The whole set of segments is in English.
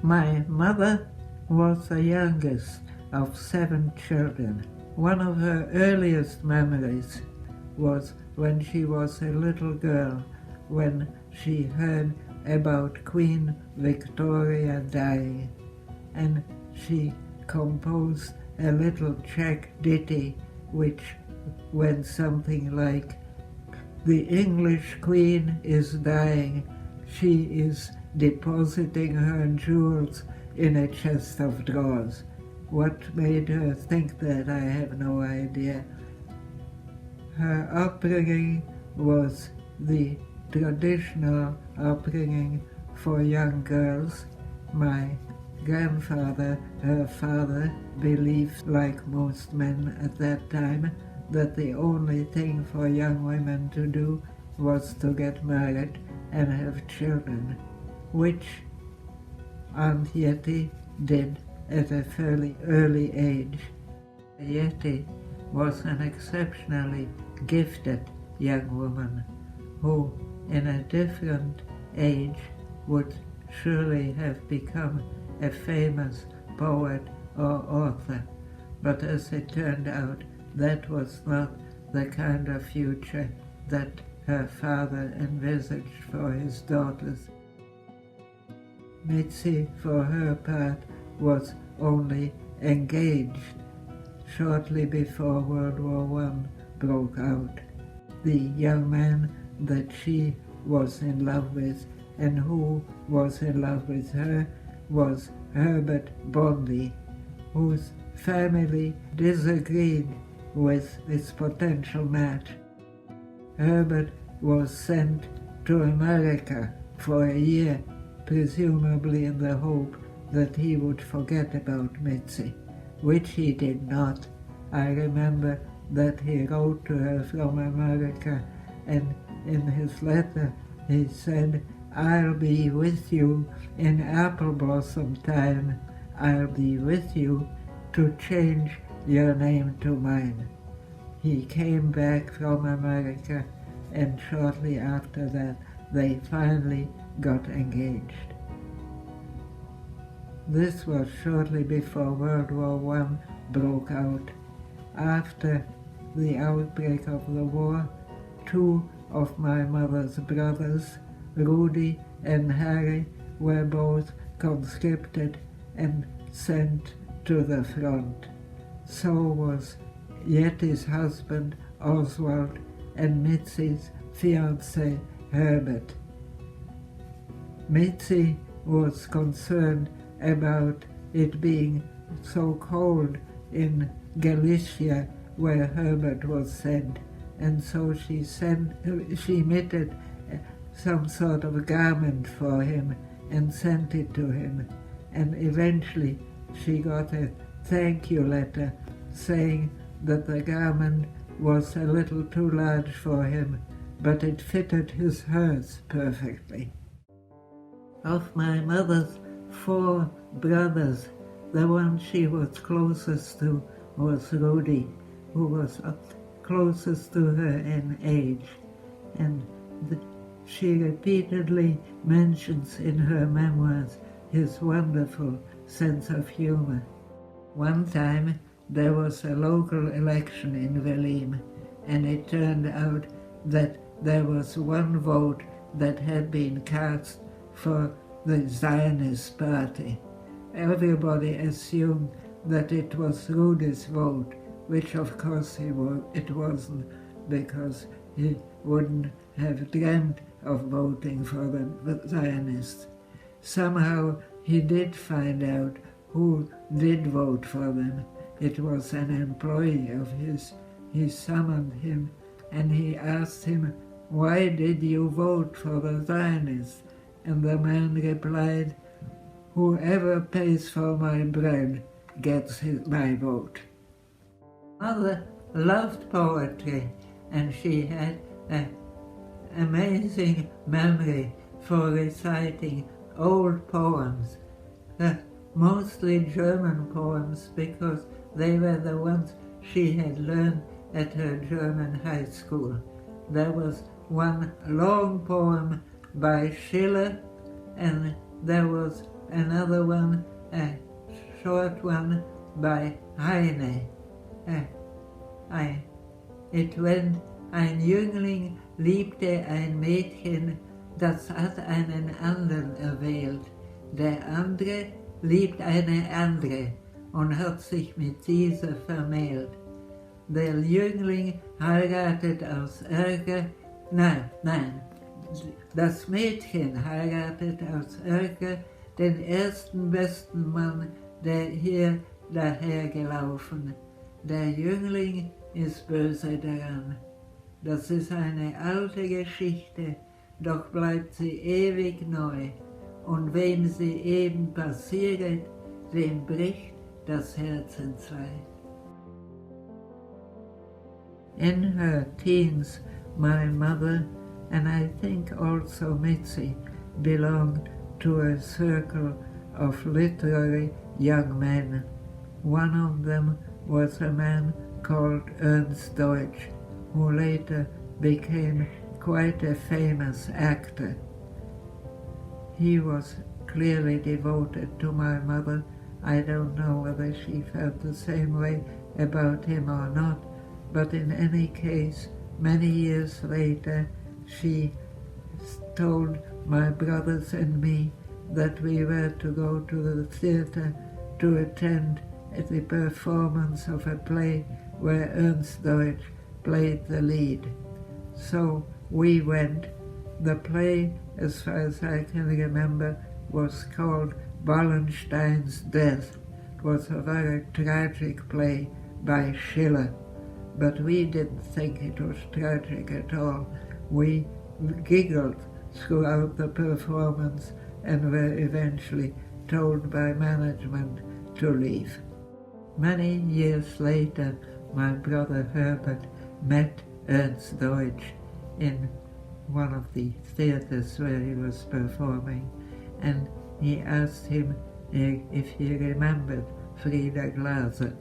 My mother was the youngest of 7 children. One of her earliest memories was when she was a little girl, when she heard about Queen Victoria dying, and she composed a little Czech ditty which went something like, "The English Queen is dying. She is depositing her jewels in a chest of drawers." What made her think that, I have no idea. Her upbringing was the traditional upbringing for young girls. My grandfather, her father, believed, like most men at that time, that the only thing for young women to do was to get married and have children, which Aunt Yeti did at a fairly early age. Yeti was an exceptionally gifted young woman who, in a different age, would surely have become a famous poet or author. But as it turned out, that was not the kind of future that her father envisaged for his daughters. Mitzi, for her part, was only engaged shortly before World War I broke out. The young man that she was in love with and who was in love with her was Herbert Bondi, whose family disagreed with this potential match. Herbert was sent to America for a year, presumably in the hope that he would forget about Mitzi, which he did not. I remember that he wrote to her from America, and in his letter he said, "I'll be with you in apple blossom time. I'll be with you to change your name to mine." He came back from America, and shortly after that they finally got engaged. This was shortly before World War I broke out. After the outbreak of the war, 2 of my mother's brothers, Rudy and Harry, were both conscripted and sent to the front. So was Yeti's husband, Oswald, and Mitzi's fiancé, Herbert. Mitzi was concerned about it being so cold in Galicia where Herbert was sent, and so she knitted some sort of garment for him and sent it to him, and eventually she got a thank you letter saying that the garment was a little too large for him, but it fitted his hers perfectly. Of my mother's 4 brothers, the one she was closest to was Rudy, who was closest to her in age, and she repeatedly mentions in her memoirs his wonderful sense of humor. One time there was a local election in Velin, and it turned out that there was 1 vote that had been cast for the Zionist Party. Everybody assumed that it was Rudy's vote, which of course it wasn't, because he wouldn't have dreamt of voting for the Zionists. Somehow he did find out who did vote for them. It was an employee of his. He summoned him and he asked him, "Why did you vote for the Zionists?" And the man replied, "Whoever pays for my bread gets my vote." Mother loved poetry, and she had an amazing memory for reciting old poems, mostly German poems, because they were the ones she had learned at her German high school. There was one long poem by Schiller, and there was another one, a short one by Heine. It went: ein Jüngling liebte ein Mädchen, das hat einen anderen erwählt. Der andere liebt eine andere und hat sich mit dieser vermählt. Der Jüngling heiratet aus Ärger, nein, das Mädchen heiratet aus Ärger den ersten besten Mann, der hier dahergelaufen. Der Jüngling ist böse daran. Das ist eine alte Geschichte, doch bleibt sie ewig neu. Und wem sie eben passiert, dem bricht das Herz entzwei. In her teens, my mother, and I think also Mitzi, belonged to a circle of literary young men. One of them was a man called Ernst Deutsch, who later became quite a famous actor. He was clearly devoted to my mother. I don't know whether she felt the same way about him or not, but in any case, many years later, she told my brothers and me that we were to go to the theater to attend the performance of a play where Ernst Deutsch played the lead. So we went. The play, as far as I can remember, was called Wallenstein's Death. It was a very tragic play by Schiller, but we didn't think it was tragic at all. We giggled throughout the performance and were eventually told by management to leave. Many years later, my brother Herbert met Ernst Deutsch in one of the theaters where he was performing, and he asked him if he remembered Frida Glaser,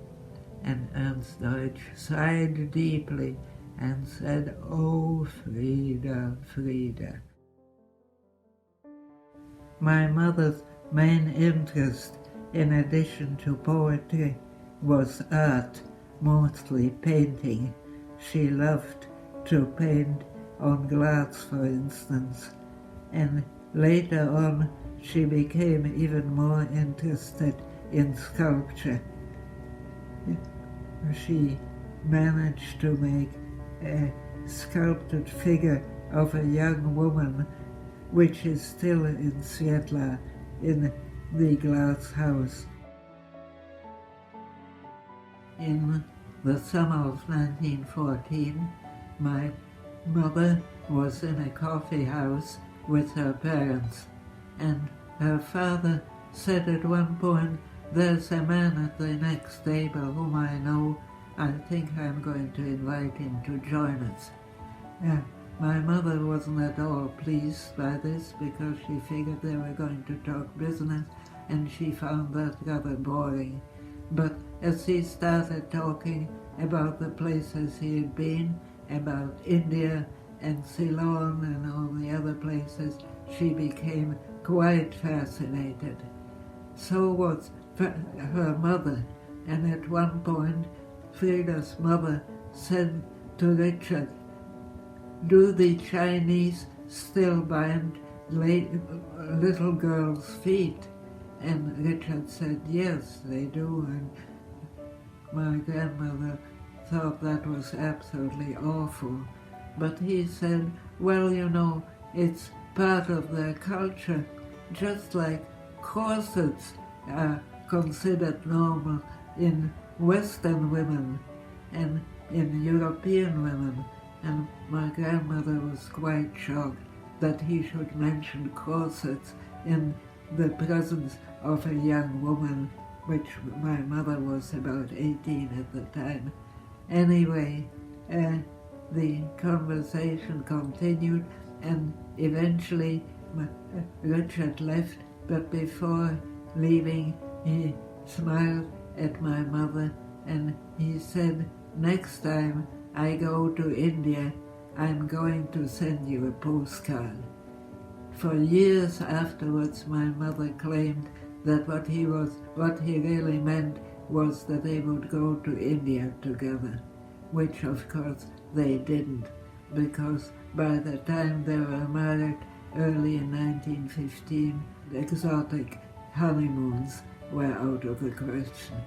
and Ernst Deutsch sighed deeply and said, "Oh, Frida, Frida." My mother's main interest, in addition to poetry, was art, mostly painting. She loved to paint on glass, for instance, and later on she became even more interested in sculpture. She managed to make a sculpted figure of a young woman, which is still in Sietla, in the glass house. In the summer of 1914, my mother was in a coffee house with her parents, and her father said at one point, "There's a man at the next table whom I know. I think I'm going to invite him to join us." My mother wasn't at all pleased by this because she figured they were going to talk business, and she found that rather boring. But as he started talking about the places he had been, about India and Ceylon and all the other places, she became quite fascinated. So was her mother, and at one point Frida's mother said to Richard, "Do the Chinese still bind little girls' feet?" And Richard said, "Yes, they do." And my grandmother thought that was absolutely awful. But he said, "Well, you know, it's part of their culture, just like corsets are considered normal in Western women and in European women." And my grandmother was quite shocked that he should mention corsets in the presence of a young woman, which my mother was about 18 at the time. Anyway, the conversation continued, and eventually Richard left, but before leaving he smiled at my mother and he said, "Next time I go to India, I'm going to send you a postcard." For years afterwards, my mother claimed that what he really meant was that they would go to India together, which of course they didn't, because by the time they were married, early in 1915, exotic honeymoons were out of the question.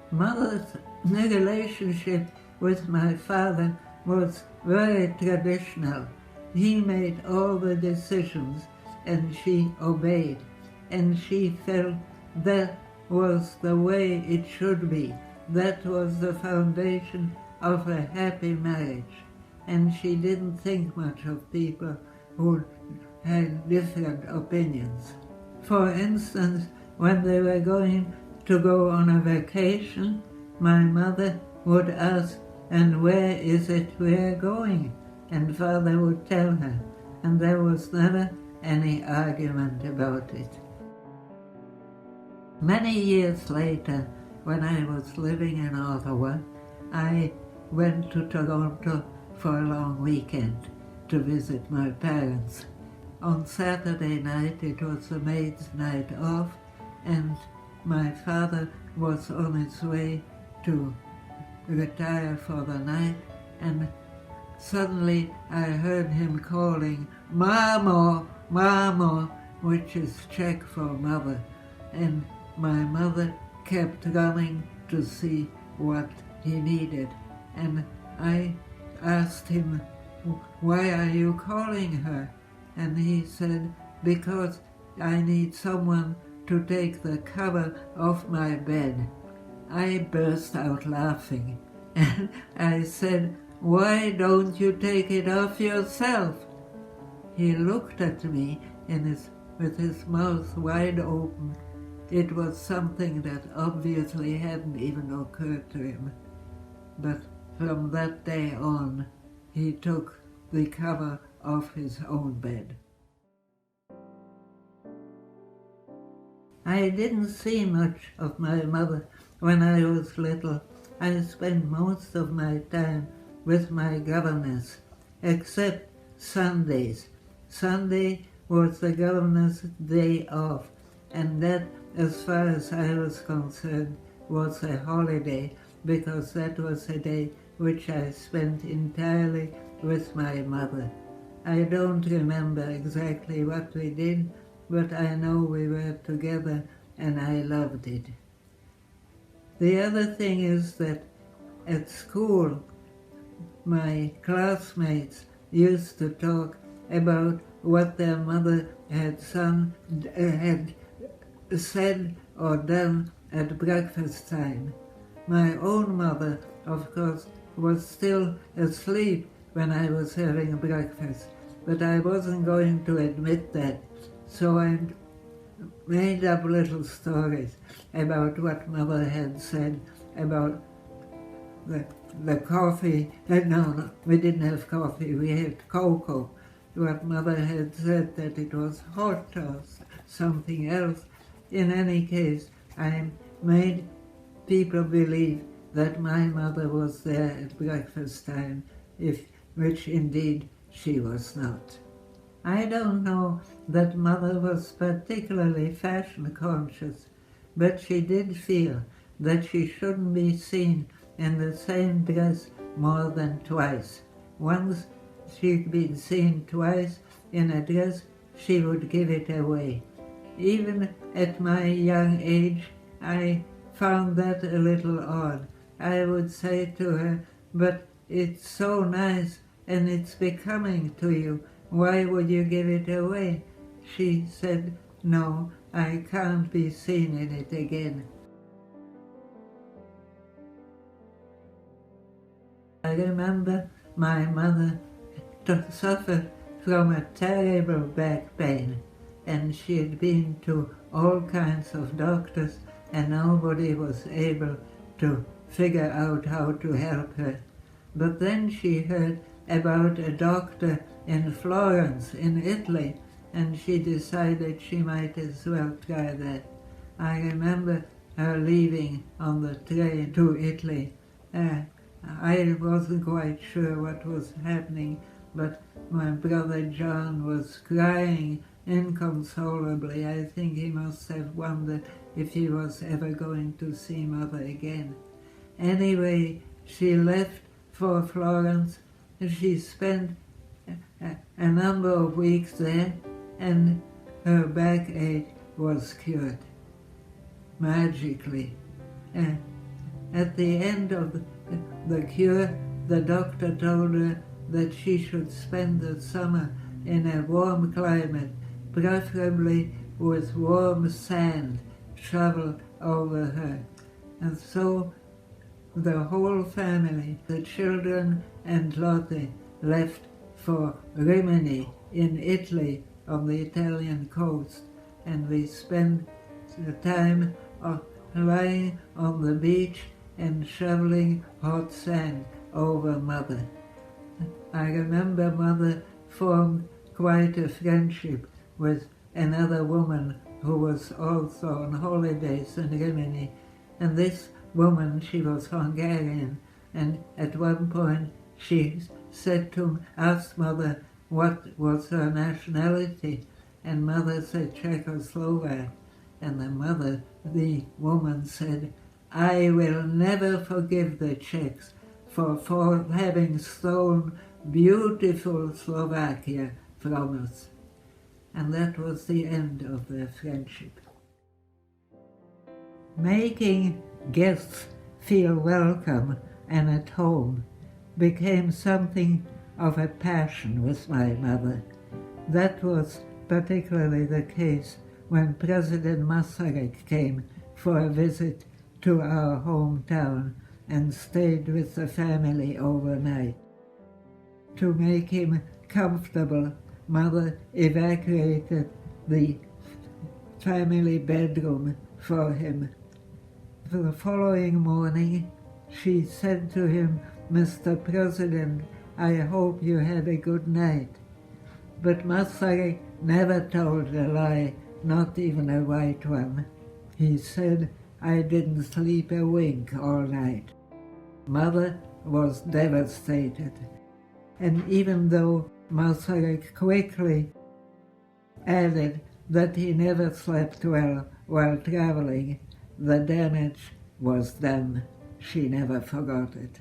Mother's relationship with my father was very traditional. He made all the decisions and she obeyed, and she felt that was the way it should be. That was the foundation of a happy marriage, and she didn't think much of people who had different opinions. For instance, when they were going to go on a vacation, my mother would ask, "And where is it we're going?" And father would tell her, and there was never any argument about it. Many years later, when I was living in Ottawa, I went to Toronto for a long weekend to visit my parents. On Saturday night, it was the maid's night off, and my father was on his way to retire for the night, and suddenly I heard him calling, "Mamo, Mamo," which is Czech for mother, and my mother kept running to see what he needed, and I asked him, "Why are you calling her?" And he said, "Because I need someone to take the cover off my bed." I burst out laughing, and I said, "Why don't you take it off yourself?" He looked at me with his mouth wide open. It was something that obviously hadn't even occurred to him. But from that day on, he took the cover off his own bed. I didn't see much of my mother when I was little. I spent most of my time with my governess, except Sundays. Sunday was the governess' day off, and that, as far as I was concerned, was a holiday, because that was a day which I spent entirely with my mother. I don't remember exactly what we did, but I know we were together and I loved it. The other thing is that at school, my classmates used to talk about what their mother had said or done at breakfast time. My own mother, of course, was still asleep when I was having breakfast, but I wasn't going to admit that, so I made up little stories about what mother had said about the coffee. No, we didn't have coffee, we had cocoa. What mother had said, that it was hot or something else. In any case, I made people believe that my mother was there at breakfast time, which indeed she was not. I don't know that mother was particularly fashion conscious, but she did feel that she shouldn't be seen in the same dress more than twice. Once she'd been seen twice in a dress, she would give it away. Even at my young age, I found that a little odd. I would say to her, "But it's so nice and it's becoming to you. Why would you give it away?" She said, "No, I can't be seen in it again." I remember my mother suffered from a terrible back pain, and she had been to all kinds of doctors and nobody was able to figure out how to help her. But then she heard about a doctor in Florence, in Italy, and she decided she might as well try that. I remember her leaving on the train to Italy. I wasn't quite sure what was happening, but my brother John was crying inconsolably. I think he must have wondered if he was ever going to see Mother again. Anyway, she left for Florence, and she spent a number of weeks there, and her backache was cured magically. At the end of the cure, the doctor told her that she should spend the summer in a warm climate, preferably with warm sand shoveled over her. And so the whole family, the children and Lotte, left for Rimini in Italy on the Italian coast, and we spent the time lying on the beach and shoveling hot sand over Mother. I remember Mother formed quite a friendship with another woman who was also on holidays in Rimini, and this woman, she was Hungarian, and at one point she asked Mother what was her nationality, and Mother said Czechoslovak, and the woman said, "I will never forgive the Czechs for having stolen beautiful Slovakia from us." And that was the end of their friendship. Making guests feel welcome and at home became something of a passion with my mother. That was particularly the case when President Masaryk came for a visit to our hometown and stayed with the family overnight. To make him comfortable, Mother evacuated the family bedroom for him. The following morning, she said to him, "Mr. President, I hope you had a good night." But Masaryk never told a lie, not even a white one. He said, "I didn't sleep a wink all night." Mother was devastated. And even though Masaryk quickly added that he never slept well while traveling, the damage was done. She never forgot it.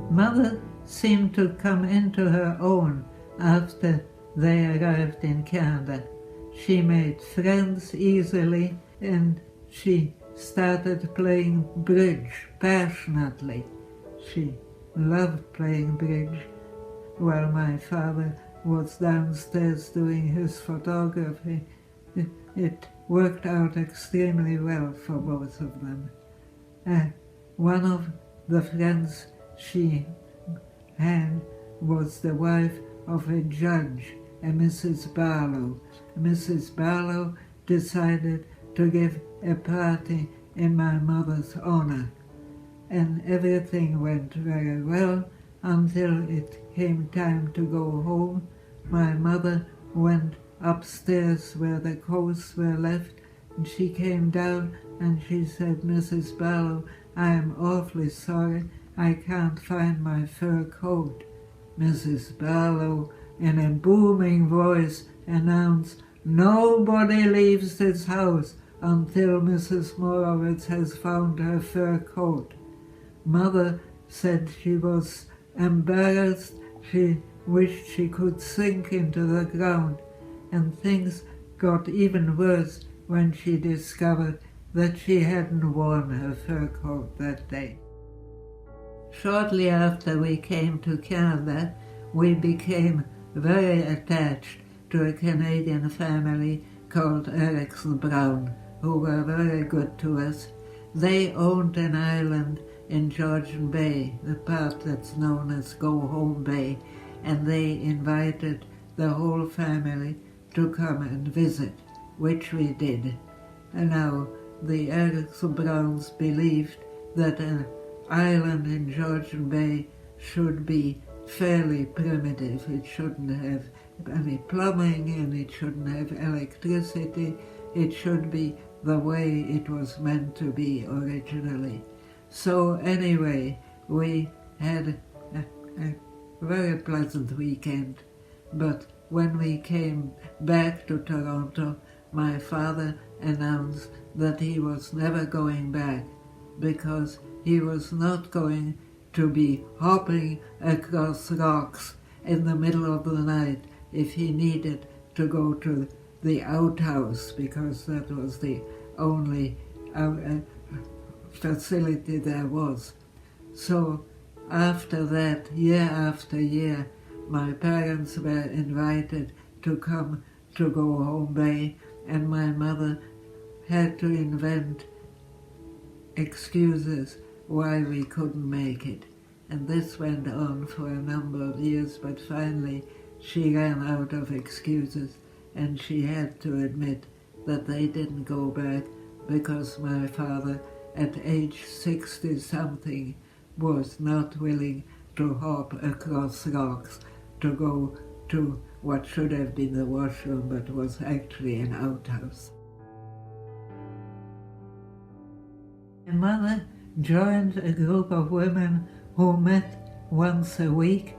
Mother seemed to come into her own after they arrived in Canada. She made friends easily, and she started playing bridge passionately. She loved playing bridge while my father was downstairs doing his photography. It worked out extremely well for both of them. One of the friends she had was the wife of a judge, a Mrs. Barlow. Mrs. Barlow decided to give a party in my mother's honor, and everything went very well until it came time to go home. My mother went upstairs where the coats were left, and she came down and she said, "Mrs. Barlow, I am awfully sorry. I can't find my fur coat." Mrs. Barlow, in a booming voice, announced, "Nobody leaves this house until Mrs. Morawetz has found her fur coat." Mother said she was embarrassed. She wished she could sink into the ground, and things got even worse when she discovered that she hadn't worn her fur coat that day. Shortly after we came to Canada, we became very attached to a Canadian family called Erickson Brown, who were very good to us. They owned an island in Georgian Bay, the part that's known as Go Home Bay, and they invited the whole family to come and visit, which we did. And now, the Alex Browns believed that an island in Georgian Bay should be fairly primitive. It shouldn't have any plumbing and it shouldn't have electricity. It should be the way it was meant to be originally. So anyway, we had a very pleasant weekend, but when we came back to Toronto, my father announced that he was never going back because he was not going to be hopping across rocks in the middle of the night if he needed to go to the outhouse, because that was the only facility there was. So after that, year after year, my parents were invited to come to Go Home Bay, and my mother had to invent excuses why we couldn't make it. And this went on for a number of years, but finally she ran out of excuses and she had to admit that they didn't go back because my father, at age 60-something, was not willing to hop across rocks to go to what should have been the washroom but was actually an outhouse. My mother joined a group of women who met once a week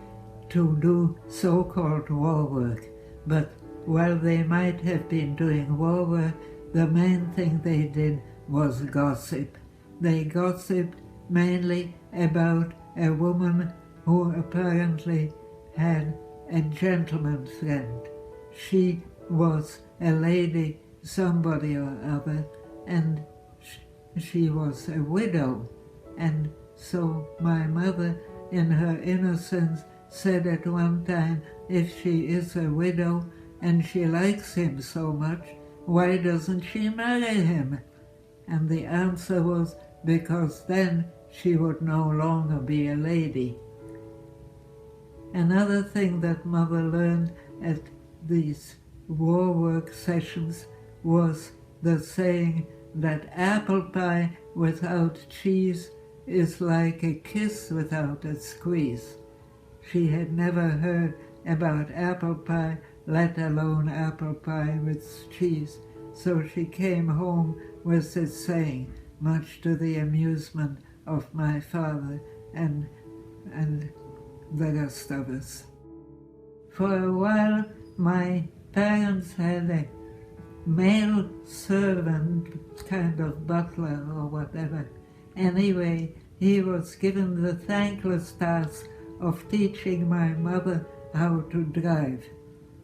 to do so-called war work. But while they might have been doing war work, the main thing they did was gossip. They gossiped mainly about a woman who apparently had a gentleman friend. She was a lady, somebody or other, and she was a widow. And so my mother, in her innocence, said at one time, if she is a widow and she likes him so much, why doesn't she marry him? And the answer was, because then she would no longer be a lady. Another thing that Mother learned at these war work sessions was the saying that apple pie without cheese is like a kiss without a squeeze. She had never heard about apple pie, let alone apple pie with cheese, so she came home with this saying, much to the amusement of my father and the rest of us. For a while, my parents had a male servant, kind of butler or whatever. Anyway, he was given the thankless task of teaching my mother how to drive.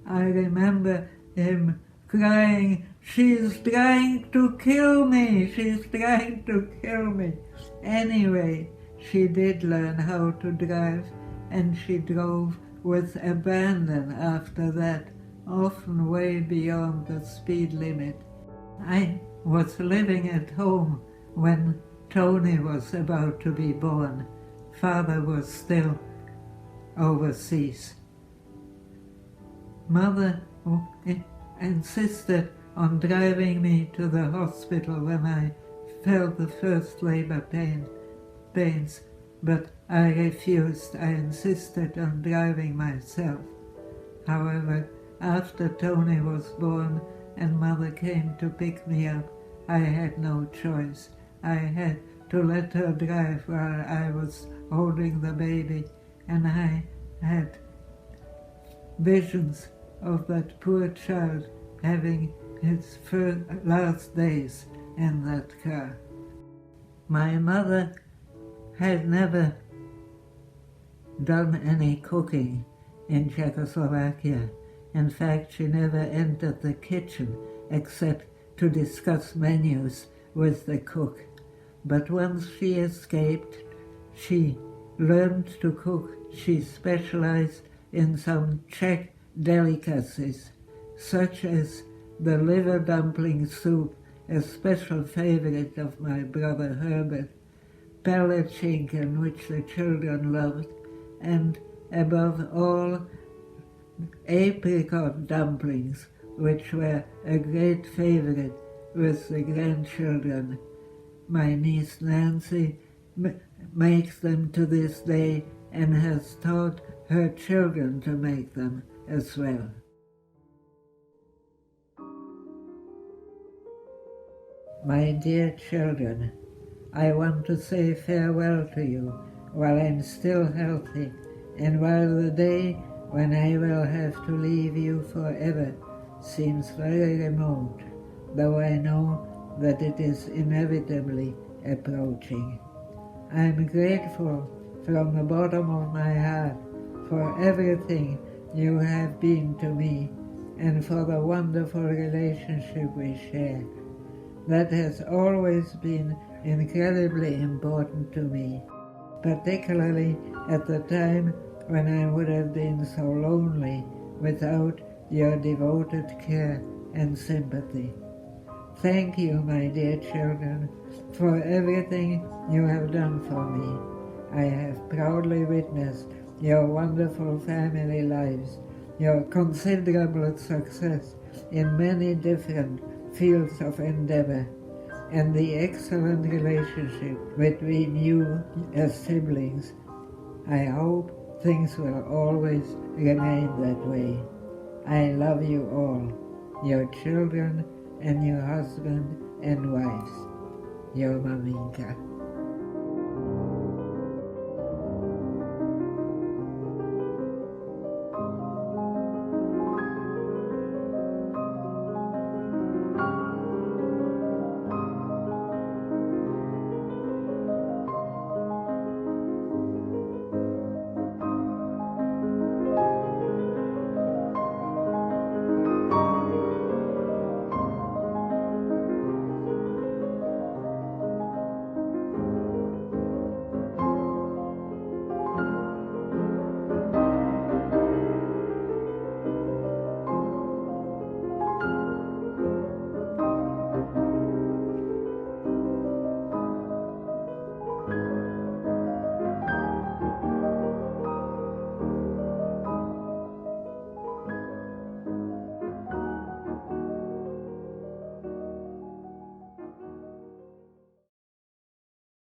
I remember him crying, "She's trying to kill me, she's trying to kill me." Anyway, she did learn how to drive, and she drove with abandon after that, often way beyond the speed limit. I was living at home when Tony was about to be born. Father was still overseas. Mother insisted on driving me to the hospital when I felt the first labor pains, but I refused. I insisted on driving myself. However, after Tony was born and Mother came to pick me up, I had no choice. I had to let her drive while I was holding the baby, and I had visions of that poor child having his last days in that car. My mother had never done any cooking in Czechoslovakia. In fact, she never entered the kitchen except to discuss menus with the cook. But once she escaped, she learned to cook. She specialized in some Czech delicacies, such as the liver dumpling soup, a special favorite of my brother Herbert, Palatschinken, which the children loved, and above all, apricot dumplings, which were a great favorite with the grandchildren. My niece Nancy makes them to this day and has taught her children to make them as well. My dear children, I want to say farewell to you while I'm still healthy, and while the day when I will have to leave you forever seems very remote, though I know that it is inevitably approaching. I am grateful from the bottom of my heart for everything you have been to me and for the wonderful relationship we share. That has always been incredibly important to me, particularly at the time when I would have been so lonely without your devoted care and sympathy. Thank you, my dear children, for everything you have done for me. I have proudly witnessed your wonderful family lives, your considerable success in many different fields of endeavor, and the excellent relationship between you as siblings. I hope things will always remain that way. I love you all, your children and your husband and wives. Your Maminka.